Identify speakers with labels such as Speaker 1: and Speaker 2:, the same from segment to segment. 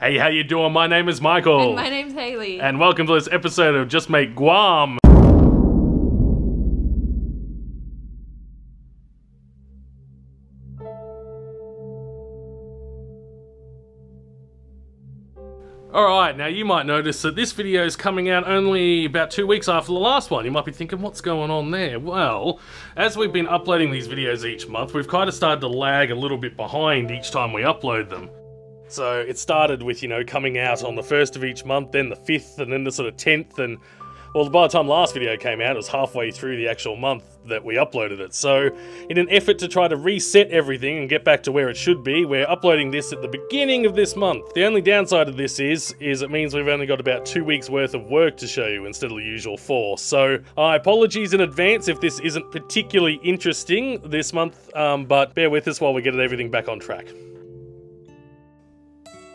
Speaker 1: Hey, how you doing? My name is Michael.
Speaker 2: And my name's Haley.
Speaker 1: And welcome to this episode of Just Make Guam. Alright, now you might notice that this video is coming out only about 2 weeks after the last one. You might be thinking, what's going on there? Well, as we've been uploading these videos each month, we've kind of started to lag a little bit behind each time we upload them. So it started with, coming out on the 1st of each month, then the 5th, and then the sort of 10th, and well, by the time last video came out, it was halfway through the actual month that we uploaded it. So, in an effort to try to reset everything and get back to where it should be, we're uploading this at the beginning of this month. The only downside of this is it means we've only got about 2 weeks worth of work to show you instead of the usual 4. So, apologies in advance if this isn't particularly interesting this month, but bear with us while we get everything back on track.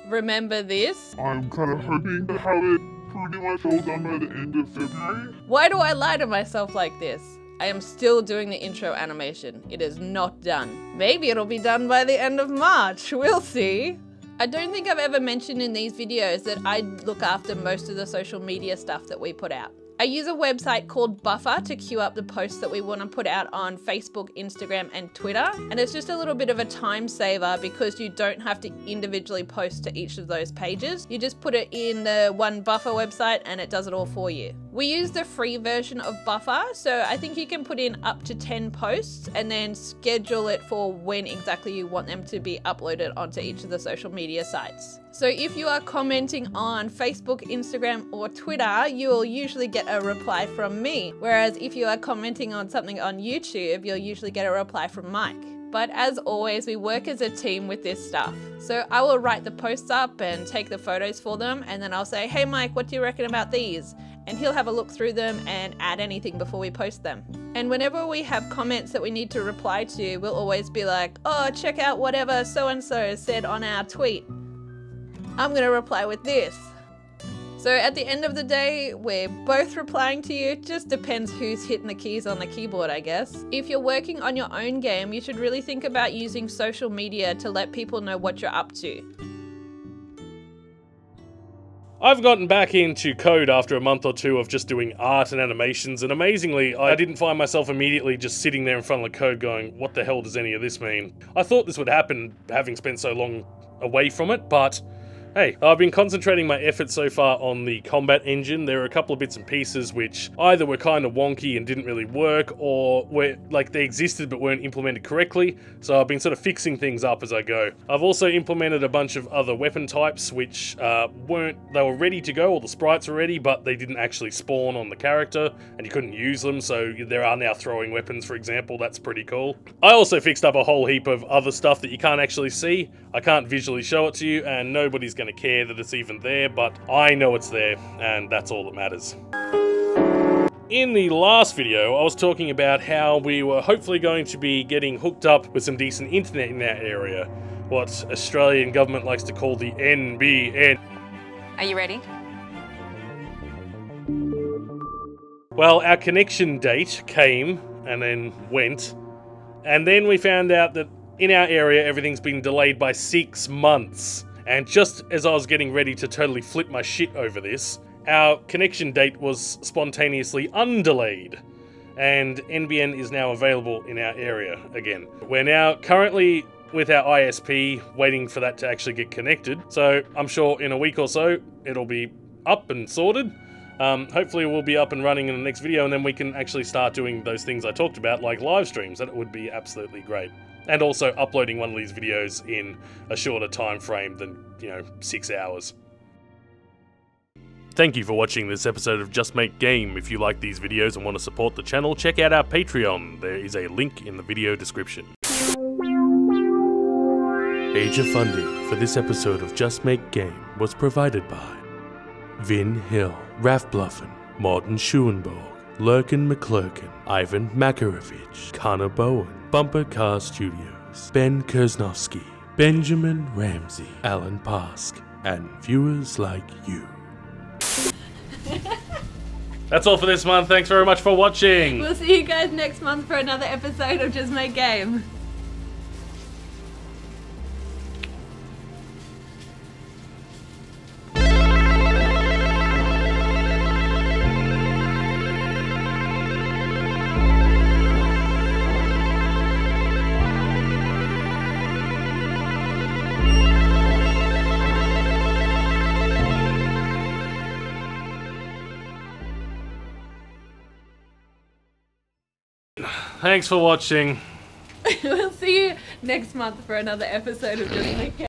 Speaker 2: Remember this?
Speaker 3: I'm kind of hoping to have it pretty much all done by the end of February.
Speaker 2: Why do I lie to myself like this? I am still doing the intro animation. It is not done. Maybe it'll be done by the end of March. We'll see. I don't think I've ever mentioned in these videos that I look after most of the social media stuff that we put out. I use a website called Buffer to queue up the posts that we want to put out on Facebook, Instagram, and Twitter. And it's just a little bit of a time saver because you don't have to individually post to each of those pages. You just put it in the one Buffer website and it does it all for you. We use the free version of Buffer, so I think you can put in up to 10 posts and then schedule it for when exactly you want them to be uploaded onto each of the social media sites. So if you are commenting on Facebook, Instagram, or Twitter, you will usually get a reply from me. Whereas if you are commenting on something on YouTube, you'll usually get a reply from Mike. But as always, we work as a team with this stuff. So I will write the posts up and take the photos for them, and then I'll say, hey Mike, what do you reckon about these? And he'll have a look through them and add anything before we post them. And whenever we have comments that we need to reply to, we'll always be like, oh, check out whatever so-and-so said on our tweet. I'm gonna reply with this. So at the end of the day, we're both replying to you. It just depends who's hitting the keys on the keyboard, I guess. If you're working on your own game, you should really think about using social media to let people know what you're up to.
Speaker 1: I've gotten back into code after a month or two of just doing art and animations, and amazingly, I didn't find myself immediately just sitting there in front of the code going, what the hell does any of this mean? I thought this would happen having spent so long away from it, but hey, I've been concentrating my efforts so far on the combat engine. There are a couple of bits and pieces which either were kind of wonky and didn't really work, or were like they existed but weren't implemented correctly, so I've been sort of fixing things up as I go. I've also implemented a bunch of other weapon types which they were ready to go, or the sprites were ready, but they didn't actually spawn on the character, and you couldn't use them, so there are now throwing weapons, for example. That's pretty cool. I also fixed up a whole heap of other stuff that you can't actually see. I can't visually show it to you, and nobody's going to care that it's even there, but I know it's there, and that's all that matters. In the last video, I was talking about how we were hopefully going to be getting hooked up with some decent internet in that area, what Australian government likes to call the NBN.
Speaker 4: Are you ready?
Speaker 1: Well, our connection date came and then went, and then we found out that in our area everything's been delayed by 6 months. And just as I was getting ready to totally flip my shit over this, our connection date was spontaneously undelayed, and NBN is now available in our area again. We're now currently with our ISP waiting for that to actually get connected, so I'm sure in a week or so it'll be up and sorted. Hopefully we'll be up and running in the next video, and then we can actually start doing those things I talked about, like live streams. That would be absolutely great. And also uploading one of these videos in a shorter time frame than, 6 hours. Thank you for watching this episode of Just Make Game. If you like these videos and want to support the channel, check out our Patreon. There is a link in the video description. Major funding for this episode of Just Make Game was provided by Vin Hill, Raf Bluffin, Martin Schuenborg, Lurkin McClurkin, Ivan Makarovich, Connor Bowen, Bumper Car Studios, Ben Kersnowski, Benjamin Ramsey, Alan Pask, and viewers like you. That's all for this month. Thanks very much for watching.
Speaker 2: We'll see you guys next month for another episode of Just Make Game.
Speaker 1: Thanks for watching.
Speaker 2: We'll see you next month for another episode of Just Make